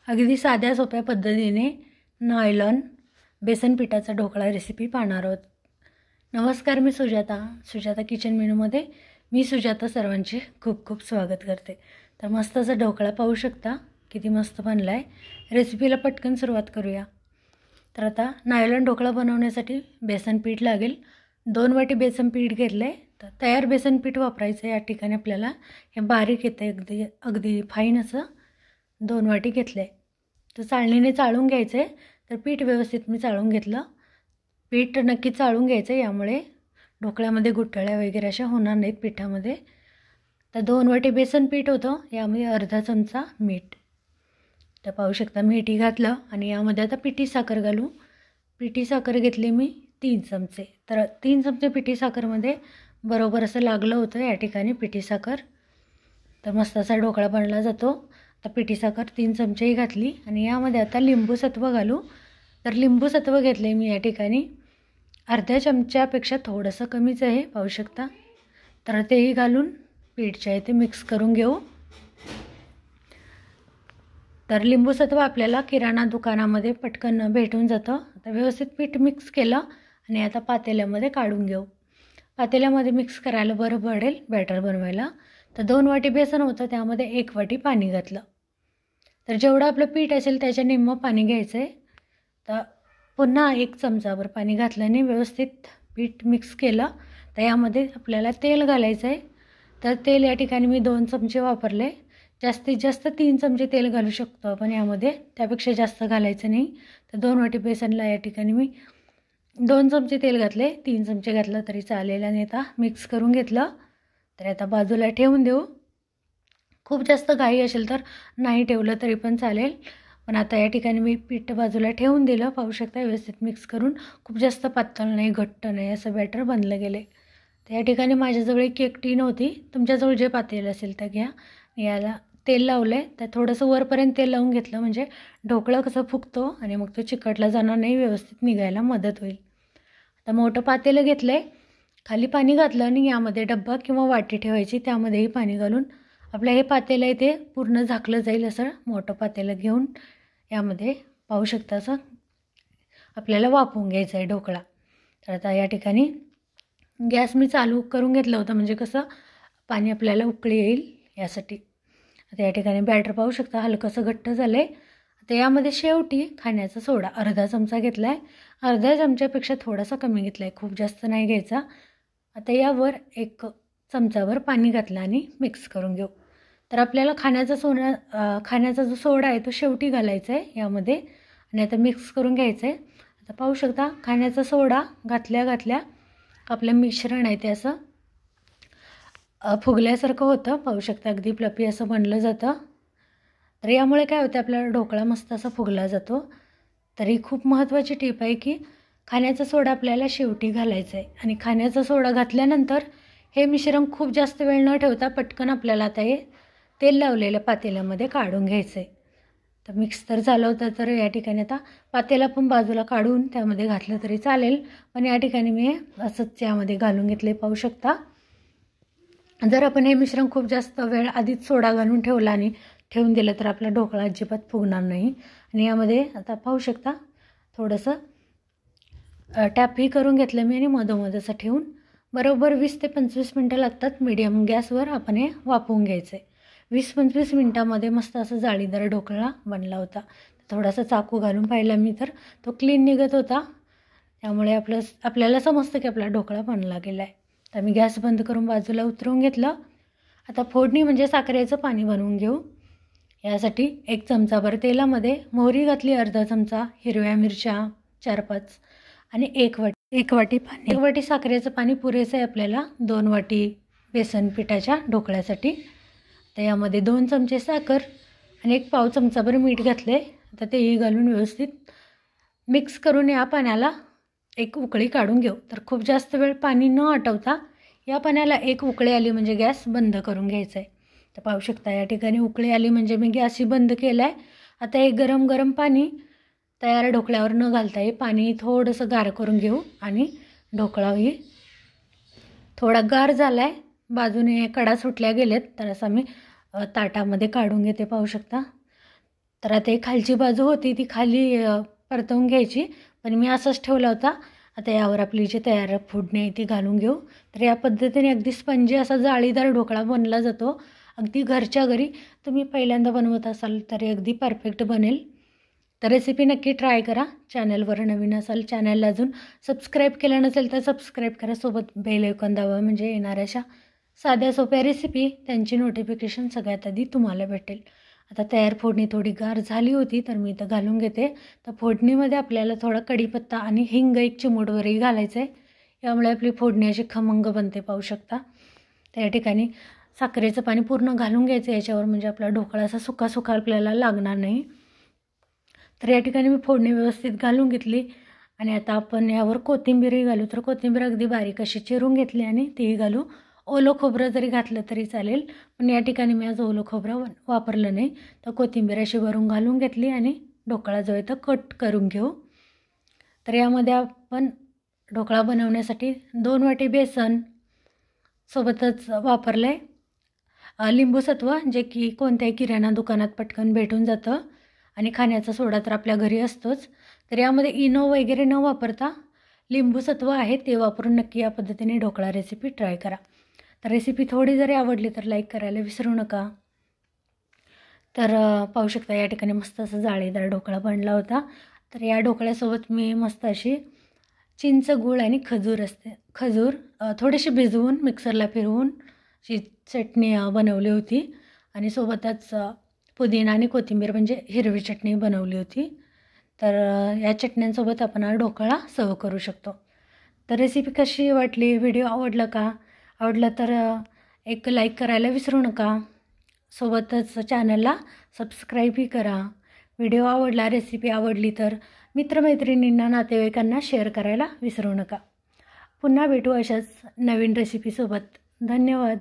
अगदी साध्या सोप्या पद्धतीने नायलॉन बेसन पिठाचा ढोकळा रेसिपी पाहणार आहोत। नमस्कार, मी सुजाता किचन मेनूमध्ये मी सुजाता सर्वांचे खूप खूप स्वागत करते। तर मस्त असा ढोकळा पाहू शकता, किती मस्त बनला आहे। रेसिपीला पटकन सुरुवात करूया। तर आता नायलॉन ढोकळा बनवण्यासाठी बेसन पीठ लागेल। 2 वाटी बेसन पीठ घेतले। तर तयार बेसन पीठ वापरायचं आहे। या ठिकाणी आपल्याला हे बारीक येते, अगदी फाईन असं 2 वाटी घेतले। तर चाळणीने चाळून घ्यायचं आहे। तर पीठ व्यवस्थित मी चाळून घेतलं। पीठ नक्की चाळून घ्यायचं, यामुळे ढोकळ्यामध्ये गुठळ्या वगैरे अशा होणार नाहीत पिठामध्ये। तर 2 वाटी बेसन पीठ होतं, यामध्ये अर्धा चमचा मीठ। तर पाहू शकता मीठही घातलं आणि यामध्ये आता पिठी साखर घालू। पिठी साखर घेतली मी 3 चमचे। तर 3 चमचे पिठी साखरमध्ये बरोबर असं लागलं होतं या ठिकाणी पिठी साखर। तर मस्त असा ढोकळा बनला जातो। तर पिठी साखर 3 चमचेही घातली आणि यामध्ये आता लिंबू सत्व घालू। तर लिंबू सत्व घेतले मी या ठिकाणी अर्ध्या चमच्यापेक्षा थोडंसं कमीच आहे, पाहू शकता। तर तेही घालून पीठच्या इथे मिक्स करून घेऊ। तर लिंबू सत्व आपल्याला किराणा दुकानामध्ये पटकन भेटून जातं। आता व्यवस्थित पीठ मिक्स केलं आणि आता पातेल्यामध्ये काढून घेऊ। पातेल्यामध्ये मिक्स करायला बरं पडेल बॅटर बनवायला। तर 2 वाटी बेसन होतं, त्यामध्ये 1 वाटी पाणी घातलं। तर जेवढं आपलं पीठ असेल त्याच्या निम्मं पाणी घ्यायचं आहे। तर पुन्हा 1 चमचाभर पाणी घातल्याने व्यवस्थित पीठ मिक्स केलं। तर यामध्ये आपल्याला तेल घालायचं आहे। तर तेल या ठिकाणी मी 2 चमचे वापरले। जास्तीत जास्त 3 चमचे तेल घालू शकतो आपण यामध्ये, त्यापेक्षा जास्त घालायचं नाही। तर 2 वाटी बेसनला या ठिकाणी मी 2 चमचे तेल घातले, 3 चमचे घातलं तरी चालेल। आणि आता मिक्स करून घेतलं। तर आता बाजूला ठेवून देऊ। खूप जास्त घाई असेल तर नाही ठेवलं तरी पण चालेल, पण आता या ठिकाणी मी पीठ बाजूला ठेवून दिलं। पाहू शकता व्यवस्थित मिक्स करून, खूप जास्त पातळ नाही घट्ट नाही असं बॅटर बनलं गेले। तर या ठिकाणी माझ्याजवळ एक केक टीन होती, तुमच्याजवळ जे पातेलं असेल तर घ्या। याला तेल लावलं, तर थोडंसं वरपर्यंत तेल लावून घेतलं, म्हणजे ढोकळा कसं फुगतो आणि मग तो चिकटला जाणार नाही, व्यवस्थित निघायला मदत होईल। आता मोठं पातेलं घेतलं, खाली पाणी घातलं आणि यामध्ये डब्बा किंवा वाटी ठेवायची, त्यामध्येही पाणी घालून आपलं हे पातेलं आहे ते पूर्ण झाकलं जाईल। असं मोठं पातेलं घेऊन यामध्ये पाहू शकता असं आपल्याला वाफवून घ्यायचं आहे ढोकळा। तर आता या ठिकाणी गॅस मी चालू करून घेतलं होतं, म्हणजे कसं पाणी आपल्याला उकळी येईल यासाठी। आता या ठिकाणी बॅटर पाहू शकता हलकंसं घट्ट झालं आहे। आता यामध्ये शेवटी खाण्याचा सोडा अर्धा चमचा घेतला आहे, अर्ध्या चमच्यापेक्षा थोडासा कमी घेतला आहे, खूप जास्त नाही घ्यायचा। आता यावर 1 चमचाभर पाणी घातलं आणि मिक्स करून घेऊ। तर आपल्याला खाण्याचा जो सोडा आहे तो शेवटी घालायचा आहे यामध्ये आणि आता मिक्स करून घ्यायचं आहे। आता पाहू शकता खाण्याचा सोडा घातल्या आपलं मिश्रण आहे ते असं फुगल्यासारखं होतं, पाहू शकता अगदी फ्लफी असं बनलं जातं। तर यामुळे काय होतं, आपला ढोकळा मस्त असा फुगला जातो। तरी खूप महत्त्वाची टीप आहे की खाण्याचा सोडा आपल्याला शेवटी घालायचा आहे आणि खाण्याचा सोडा घातल्यानंतर हे मिश्रण खूप जास्त वेळ न ठेवता पटकन आपल्याला आता हे तेल लावलेल्या पातेल्यामध्ये काढून घ्यायचं आहे। तर मिक्स तर झालं होतं, तर या ठिकाणी आता पातेला पण बाजूला काढून त्यामध्ये घातलं तरी चालेल, पण या ठिकाणी मी असंच यामध्ये घालून घेतले, पाहू शकता। जर आपण हे मिश्रण खूप जास्त वेळ आधीच सोडा घालून ठेवला आणि ठेवून दिलं तर आपला ढोकळा अजिबात फुगणार नाही। आणि यामध्ये आता पाहू शकता थोडंसं टॅपही करून घेतलं मी आणि मधोमध असं ठेवून बरोबर 20 ते 25 मिनटं लागतात मीडियम गॅसवर आपण हे वाफवून घ्यायचं आहे। 20-25 मिनटामध्ये मस्त असं जाळीदार ढोकळा बनला होता। थोडासा चाकू घालून पाहिला मी, तर तो क्लीन निघत होता, त्यामुळे आपल्याला समजतं की आपला ढोकळा बनला गेला आहे। तर मी गॅस बंद करून बाजूला उतरवून घेतलं। आता फोडणी म्हणजे साखरेचं पाणी बनवून घेऊ। यासाठी 1 चमचाभर तेलामध्ये मोहरी घातली, अर्धा चमचा हिरव्या मिरच्या 4-5 आणि 1 वाटी पाणी। 1 वाटी साखरेचं पाणी पुरेसं आहे आपल्याला 2 वाटी बेसन पिठाच्या ढोकळ्यासाठी। तर यामध्ये 2 चमचे साखर आणि 1 पाव चमचाभर मीठ घातले। आता तेही घालून व्यवस्थित मिक्स करून या पाण्याला 1 उकळी काढून घेऊ। तर खूप जास्त वेळ पाणी न आटवता या पाण्याला 1 उकळी आली म्हणजे गॅस बंद करून घ्यायचा आहे। तर पाहू शकता या ठिकाणी उकळी आली म्हणजे मी गॅसही बंद केला आहे। आता हे गरम पाणी तयार ढोकळ्यावर न घालता हे पाणी थोडंसं गार करून घेऊ आणि ढोकळाही थोडा गार झाला आहे, बाजूने कडा सुटल्या गेलेत, तर असं मी ताटामध्ये काढून घेते, पाहू शकता। तर आता एक खालची बाजू होती ती खाली परतवून घ्यायची, पण मी असंच ठेवला होता. आता यावर आपली जी तयार फोडणी आहे ती घालून घेऊ. तर या पद्धतीने अगदी स्पंजी असा जाळीदार ढोकळा बनला जातो. अगदी घरच्या घरी तुम्ही पहिल्यांदा बनवत असाल तरी अगदी परफेक्ट बनेल. तर रेसिपी नक्की ट्राय करा. चॅनलवर नवीन असाल, चॅनलला अजून सबस्क्राईब केलं नसेल तर सबस्क्राईब करा. सोबत बेल आयकॉन दाबा, म्हणजे येणाऱ्या अशा साध्या सोप्या रेसिपी त्यांची नोटिफिकेशन सगळ्यात आधी तुम्हाला भेटेल. आता तयार फोडणी थोडी गार झाली होती तर मी इथं घालून घेते. तर फोडणीमध्ये आपल्याला थोडा कढीपत्ता आणि हिंग एक चिमूटवरही घालायचं आहे. यामुळे आपली फोडणी अशी खमंग बनते, पाहू शकता. त्या ठिकाणी साखरेचं पाणी पूर्ण घालून घ्यायचं याच्यावर, म्हणजे आपला ढोकळा असा सुका सुका आपल्याला लागणार नाही. तर या ठिकाणी मी फोडणी व्यवस्थित घालून घेतली आणि आता आपण यावर कोथिंबीरही घालू. तर कोथिंबीर अगदी बारीक अशी चिरून घेतली आणि तीही घालू. ओलं खोबरं जरी घातलं तरी चालेल, पण या ठिकाणी मी आज ओलं खोबरं वापरलं नाही. तर कोथिंबीर अशी वरून घालून घेतली आणि ढोकळा जो आहे तो कट करून घेऊ. तर यामध्ये आपण ढोकळा बनवण्यासाठी 2 वाटी बेसन सोबतच वापरलं आहे. लिंबू सत्व, जे की कोणत्याही किराणा दुकानात पटकन भेटून जातं, आणि खाण्याचा सोडा तर आपल्या घरी असतोच. तर यामध्ये इनो वगैरे न वापरता लिंबू सत्व आहे ते वापरून नक्की या पद्धतीने ढोकळा रेसिपी ट्राय करा. तर रेसिपी थोडी जरी आवडली तर लाईक करायला विसरू नका. तर पाहू शकता या ठिकाणी मस्त असं जाळीदार ढोकळा बनला होता. तर या ढोकळ्यासोबत मी मस्त अशी चिंच, गूळ आणि खजूर थोडीशी भिजवून मिक्सरला फिरवून अशी चटणी बनवली होती आणि सोबतच पुदिना आणि कोथिंबीर म्हणजे हिरवी चटणी बनवली होती. तर या चटण्यांसोबत आपण हा ढोकळा सर्व करू शकतो. तर रेसिपी कशी वाटली, व्हिडिओ आवडला का? आवडलं तर एक लाईक करायला विसरू नका. सोबतच चॅनलला सबस्क्राईबही करा. व्हिडिओ आवडला, रेसिपी आवडली तर मित्रमैत्रिणींना, नातेवाईकांना शेअर करायला विसरू नका. पुन्हा भेटू अशाच नवीन रेसिपीसोबत. धन्यवाद.